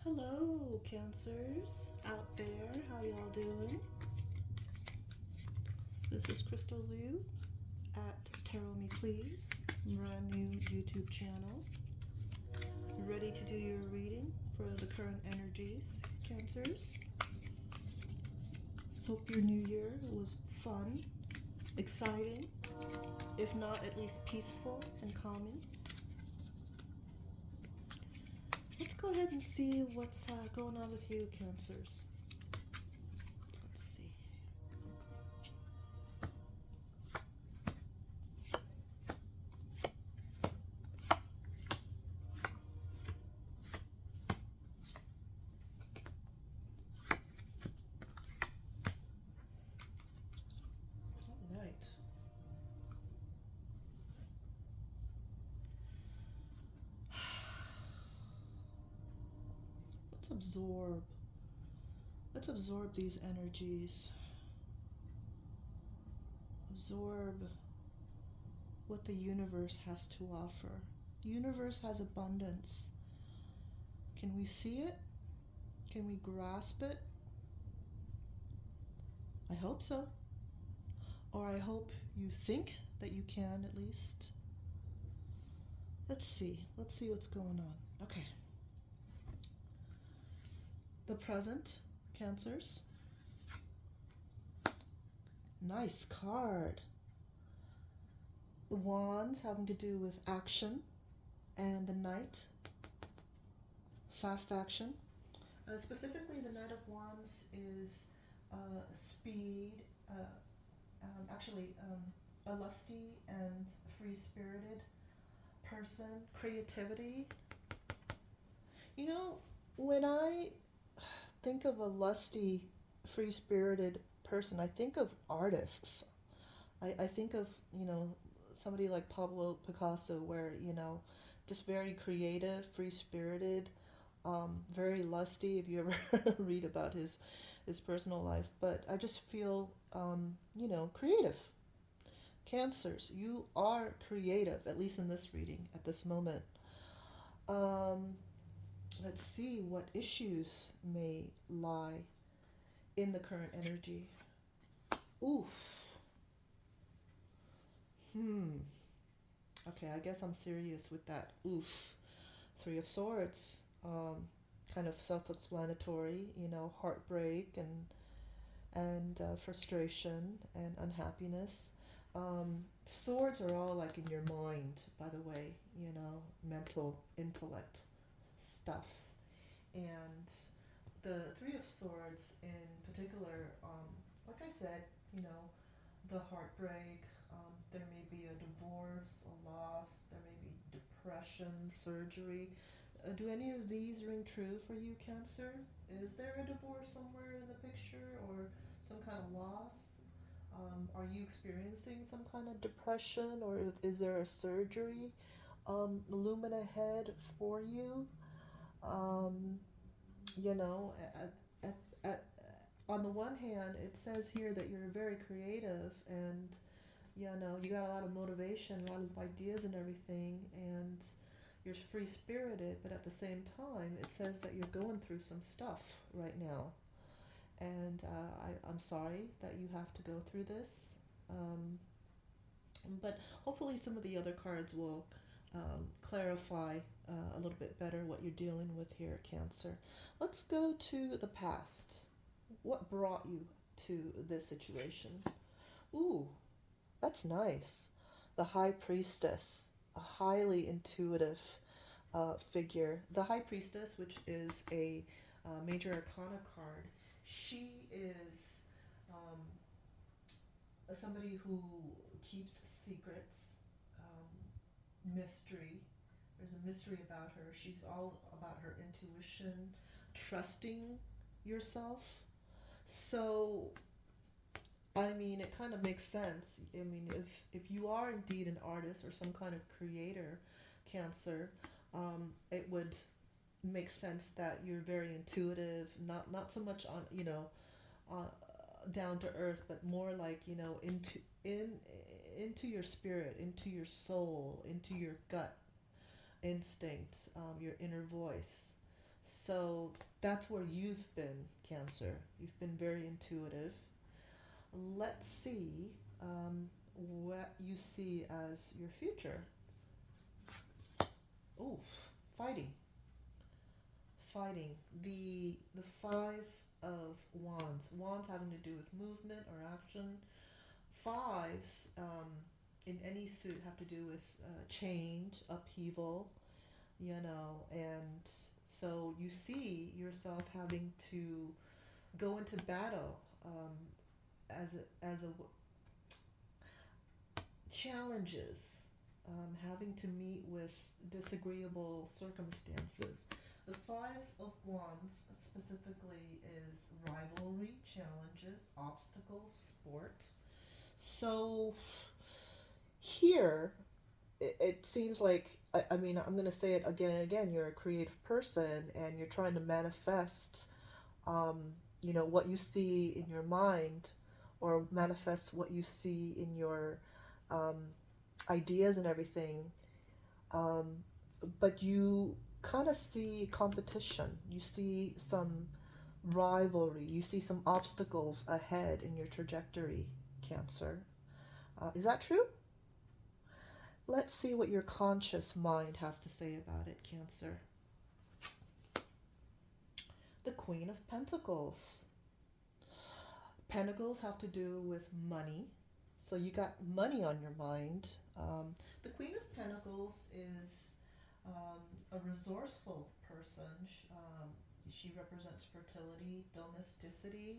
Hello, Cancers out there. How y'all doing? This is Crystal Liu at Tarot Me Please, brand new YouTube channel. Ready to do your reading for the current energies, Cancers. Hope your new year was fun, exciting, if not at least peaceful and calming. Let's go ahead and see what's going on with you, Cancers. Let's see. All right. Let's absorb. Let's absorb these energies. Absorb what the universe has to offer. The universe has abundance. Can we see it? Can we grasp it? I hope so. Or I hope you think that you can at least. Let's see. Let's see what's going on. Okay. The present, Cancers. Nice card. The wands having to do with action, and the knight, fast action. Specifically, the Knight of Wands is speed, a lusty and free-spirited person, creativity. You know, when I think of a lusty, free-spirited person, I think of artists. I think of, somebody like Pablo Picasso, where, just very creative, free-spirited, very lusty, if you ever read about his personal life. But I just feel, creative. Cancers, you are creative, at least in this reading, at this moment. Let's see what issues may lie in the current energy. Oof. Okay, I guess I'm serious with that. Oof. Three of Swords. Kind of self-explanatory, heartbreak and frustration and unhappiness. Swords are all like in your mind, by the way, mental, intellect stuff. And the Three of Swords in particular, like I said, the heartbreak, there may be a divorce, a loss, there may be depression, surgery. Do any of these ring true for you, Cancer? Is there a divorce somewhere in the picture or some kind of loss? Are you experiencing some kind of depression, or is there a surgery looming ahead for you? Um, you know, on the one hand, it says here that you're very creative and, you got a lot of motivation, a lot of ideas and everything, and you're free spirited, but at the same time, it says that you're going through some stuff right now. And I'm sorry that you have to go through this. But hopefully, some of the other cards will clarify a little bit better what you're dealing with here, Cancer. Let's go to the past. What brought you to this situation? Ooh, that's nice. The High Priestess, a highly intuitive figure. The High Priestess, which is a major arcana card, she is somebody who keeps secrets, mystery. There's a mystery about her. She's all about her intuition, trusting yourself. So, I mean, it kind of makes sense. I mean, if you are indeed an artist or some kind of creator, Cancer, it would make sense that you're very intuitive, not so much on, uh, down to earth, but more like, into your spirit, into your soul, into your gut instincts, your inner voice. So that's where you've been, Cancer. You've been very intuitive. Let's see what you see as your future. Oh, fighting. Fighting. The five of wands. Wands having to do with movement or action. Fives in any suit have to do with change, upheaval, and so you see yourself having to go into battle as a challenges, having to meet with disagreeable circumstances. The Five of Wands specifically is rivalry, challenges, obstacles, sport. So here, it seems like, I mean, I'm going to say it again and again, you're a creative person and you're trying to manifest, um, what you see in your mind or manifest what you see in your um, ideas and everything. Um, but you kind of see competition, you see some rivalry, you see some obstacles ahead in your trajectory, Cancer. Is that true? Let's see what your conscious mind has to say about it, Cancer. The Queen of Pentacles. Pentacles have to do with money. So you got money on your mind. The Queen of Pentacles is a resourceful person. She represents fertility, domesticity.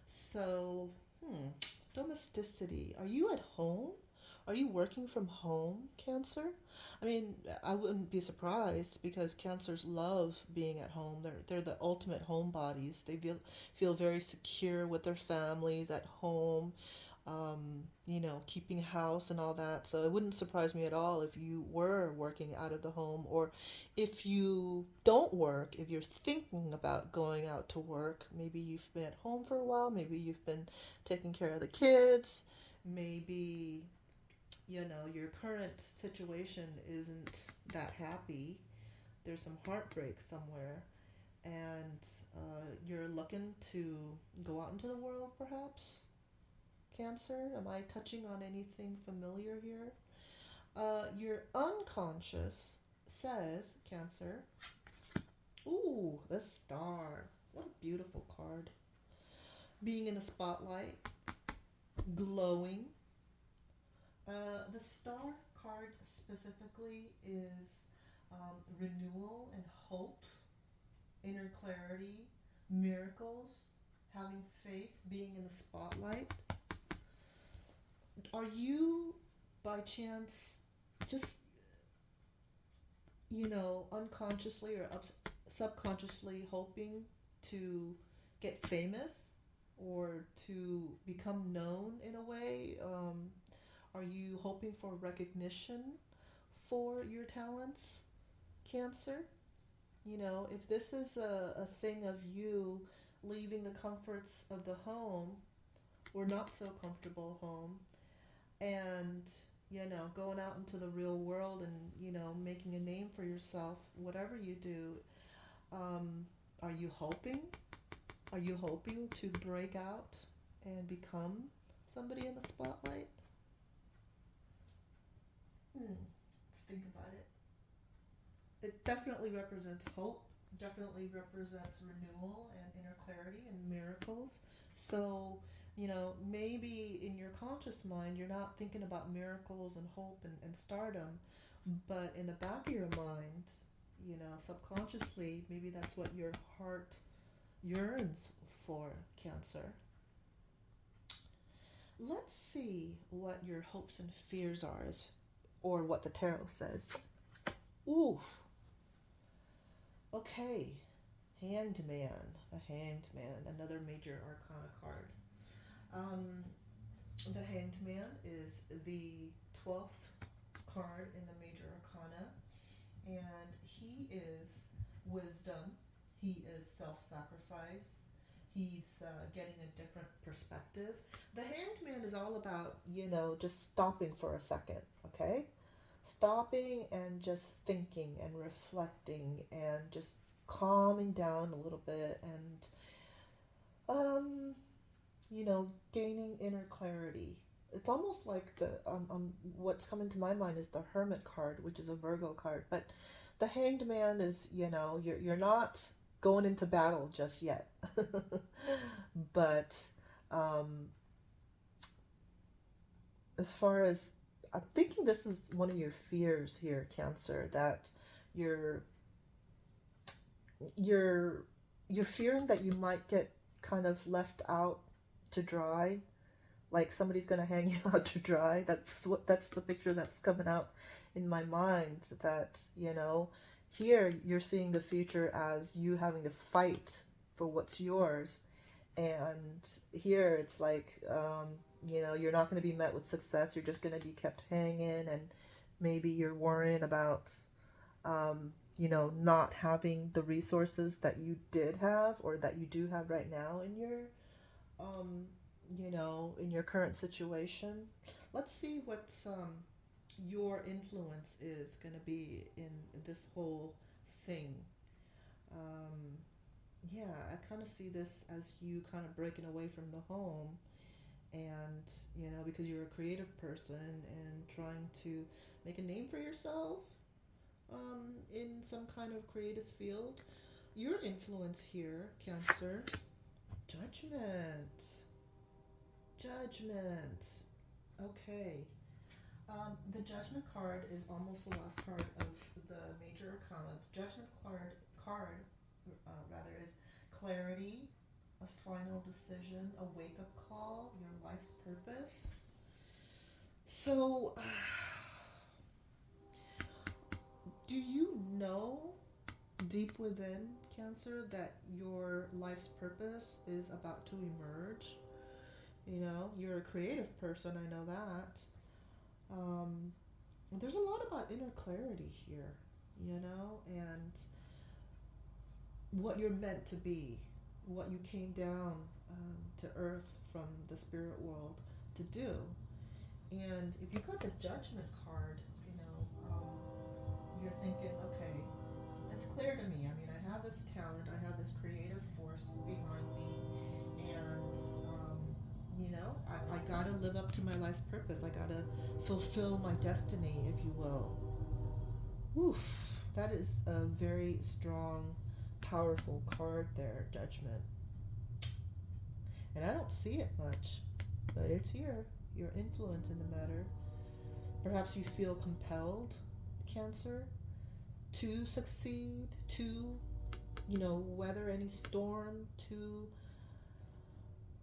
So, domesticity. Are you at home? Are you working from home, Cancer? I mean, I wouldn't be surprised because Cancers love being at home. They're the ultimate homebodies. They feel very secure with their families at home, keeping house and all that. So it wouldn't surprise me at all if you were working out of the home, or if you don't work, if you're thinking about going out to work. Maybe you've been at home for a while, maybe you've been taking care of the kids, maybe, your current situation isn't that happy. There's some heartbreak somewhere, and you're looking to go out into the world, perhaps? Cancer? Am I touching on anything familiar here? Your unconscious says, Cancer, ooh, the Star. What a beautiful card. Being in the spotlight, glowing. The Star card specifically is renewal and hope, inner clarity, miracles, having faith, being in the spotlight. Are you, by chance, just, unconsciously or subconsciously hoping to get famous or to become known in a way? Are you hoping for recognition for your talents, Cancer? If this is a thing of you leaving the comforts of the home or not so comfortable home and going out into the real world and making a name for yourself, whatever you do, um, are you hoping to break out and become somebody in the spotlight? Let's think about it. It definitely represents hope, definitely represents renewal and inner clarity and miracles. So, maybe in your conscious mind, you're not thinking about miracles and hope and stardom, but in the back of your mind, subconsciously, maybe that's what your heart yearns for, Cancer. Let's see what your hopes and fears are, or what the tarot says. Ooh, okay. Hanged Man, a Hanged Man, another major arcana card. Um, the Hanged Man is the 12th card in the major arcana, and he is wisdom, he is self sacrifice, he's getting a different perspective. The Hanged Man is all about, just stopping for a second, okay? Stopping and just thinking and reflecting and just calming down a little bit and um, gaining inner clarity. It's almost like the what's coming to my mind is the Hermit card, which is a Virgo card. But the Hanged Man is, you're not going into battle just yet. But um, as far as I'm thinking, this is one of your fears here, Cancer, that you're you're you're fearing that you might get kind of left out to dry, like somebody's gonna hang you out to dry. That's the picture that's coming out in my mind. That here you're seeing the future as you having to fight for what's yours, and here it's like you're not going to be met with success. You're just going to be kept hanging, and maybe you're worrying about not having the resources that you did have or that you do have right now in your um, in your current situation. Let's see what your influence is going to be in this whole thing. Um, yeah, I kind of see this as you kind of breaking away from the home, and because you're a creative person and trying to make a name for yourself in some kind of creative field. Your influence here, Cancer. Judgment. Judgment. Okay. The Judgment card is almost the last card of the Major Arcana. Judgment card rather is clarity, a final decision, a wake up call, your life's purpose. So, do you know deep within, Cancer, that your life's purpose is about to emerge? You're a creative person, I know that. Um, there's a lot about inner clarity here, and what you're meant to be, what you came down to earth from the spirit world to do. And if you got the Judgment card, you're thinking, okay, it's clear to me. I mean, I have this talent, I have this creative force behind me, and I gotta live up to my life's purpose. I gotta fulfill my destiny, if you will. Oof, that is a very strong, powerful card there, Judgment. And I don't see it much, but it's here. Your influence in the matter. Perhaps you feel compelled, Cancer, to succeed, to, weather any storm, to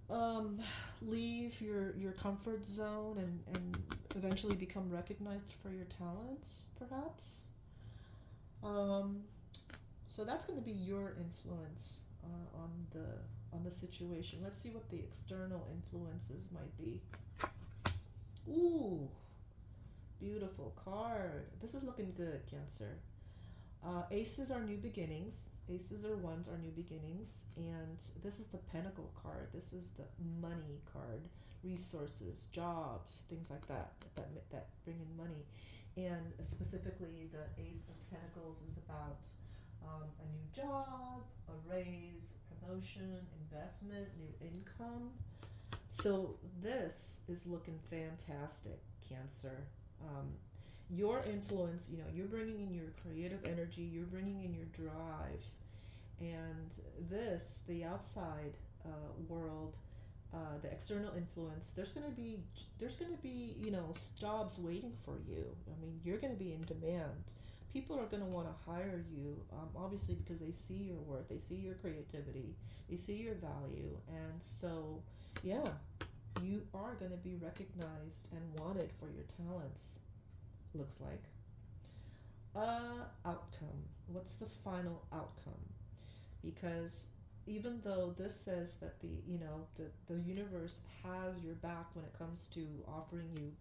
um, leave your comfort zone and eventually become recognized for your talents, perhaps. Um, so that's going to be your influence on the situation. Let's see what the external influences might be. Ooh, beautiful card. This is looking good, Cancer. Aces are new beginnings. Aces or ones are new beginnings. And this is the Pentacle card. This is the money card. Resources, jobs, things like that bring in money. And specifically, the Ace of Pentacles is about a new job, a raise, promotion, investment, new income. So this is looking fantastic, Cancer. Um, your influence, you're bringing in your creative energy, you're bringing in your drive, and the outside world, the external influence. There's gonna be jobs waiting for you. I mean, you're gonna be in demand. People are gonna want to hire you, obviously because they see your work, they see your creativity, they see your value, and so yeah, you are gonna be recognized and wanted for your talents. Looks like. Outcome. What's the final outcome? Because even though this says that the universe has your back when it comes to offering you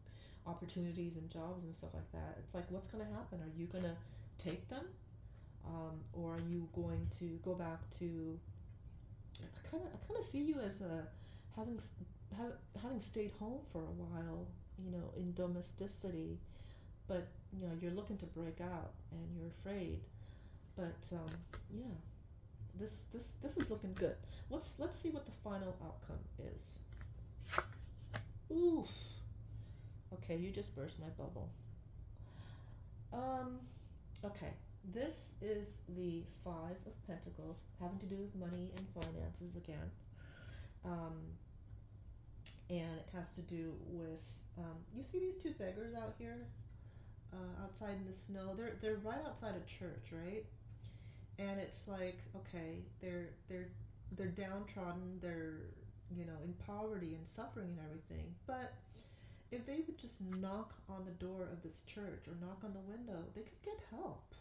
opportunities and jobs and stuff like that, it's like, what's going to happen? Are you going to take them, or are you going to go back to? I kind of see you as having having stayed home for a while, in domesticity, but you're looking to break out and you're afraid. But yeah, This is looking good. Let's see what the final outcome is. Oof. Okay, you just burst my bubble. Um, okay. This is the Five of Pentacles, having to do with money and finances again. Um, and it has to do with you see these two beggars out here outside in the snow. They're right outside a church, right? And it's like, okay, they're downtrodden, they're in poverty and suffering and everything. But if they would just knock on the door of this church or knock on the window, they could get help.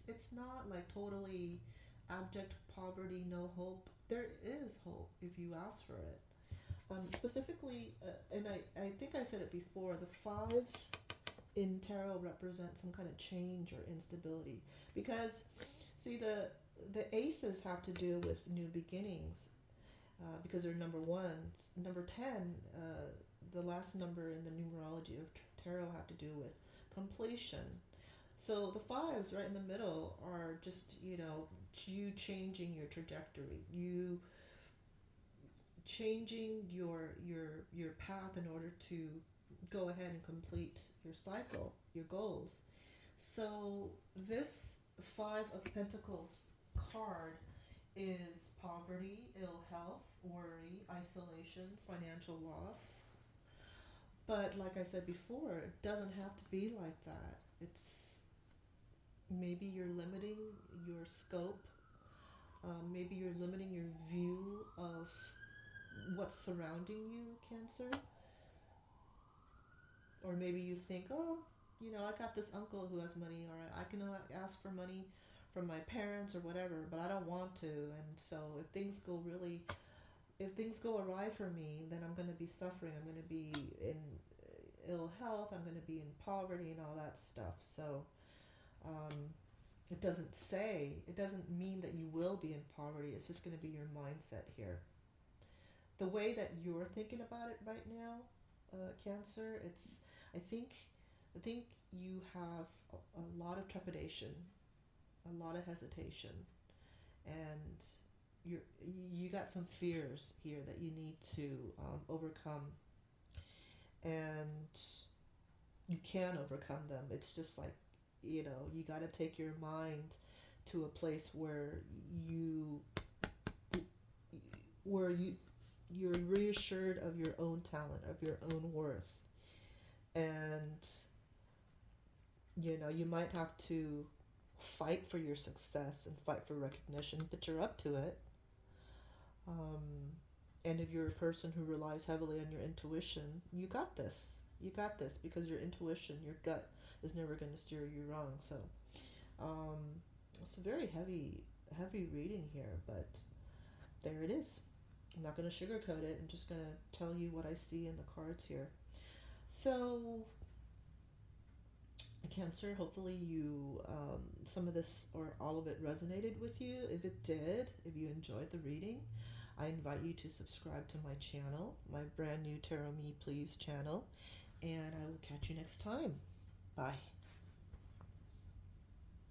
It's not like totally abject poverty, no hope. There is hope if you ask for it. Specifically, and I think I said it before, the fives in tarot represent some kind of change or instability. Because, see, the aces have to do with new beginnings because they're number ones. Number 10, the last number in the numerology of tarot, have to do with completion. So the fives right in the middle are just, you changing your trajectory, you changing your path in order to go ahead and complete your cycle, your goals. So this Five of Pentacles card is poverty, ill health, worry, isolation, financial loss. But like I said before, it doesn't have to be like that. It's maybe you're limiting your scope. Maybe you're limiting your view of what's surrounding you, Cancer. Or maybe you think, oh, I got this uncle who has money, or I can ask for money from my parents or whatever, but I don't want to. And so if things go awry for me, then I'm going to be suffering. I'm going to be in ill health. I'm going to be in poverty and all that stuff. So um, it doesn't mean that you will be in poverty. It's just going to be your mindset here. The way that you're thinking about it right now, Cancer, I think, I think you have a lot of trepidation, a lot of hesitation, and you got some fears here that you need to overcome, and you can overcome them. It's just like, you got to take your mind to a place you where you're reassured of your own talent, of your own worth. And you might have to fight for your success and fight for recognition, but you're up to it. um, and if you're a person who relies heavily on your intuition, you got this. You got this because your intuition, your gut, is never going to steer you wrong. So um, it's a very heavy reading here, but there it is. I'm not going to sugarcoat it. I'm just going to tell you what I see in the cards here. So, Cancer, hopefully some of this or all of it resonated with you. If it did, if you enjoyed the reading, I invite you to subscribe to my channel, my brand new Tarot Me Please channel, and I will catch you next time. Bye.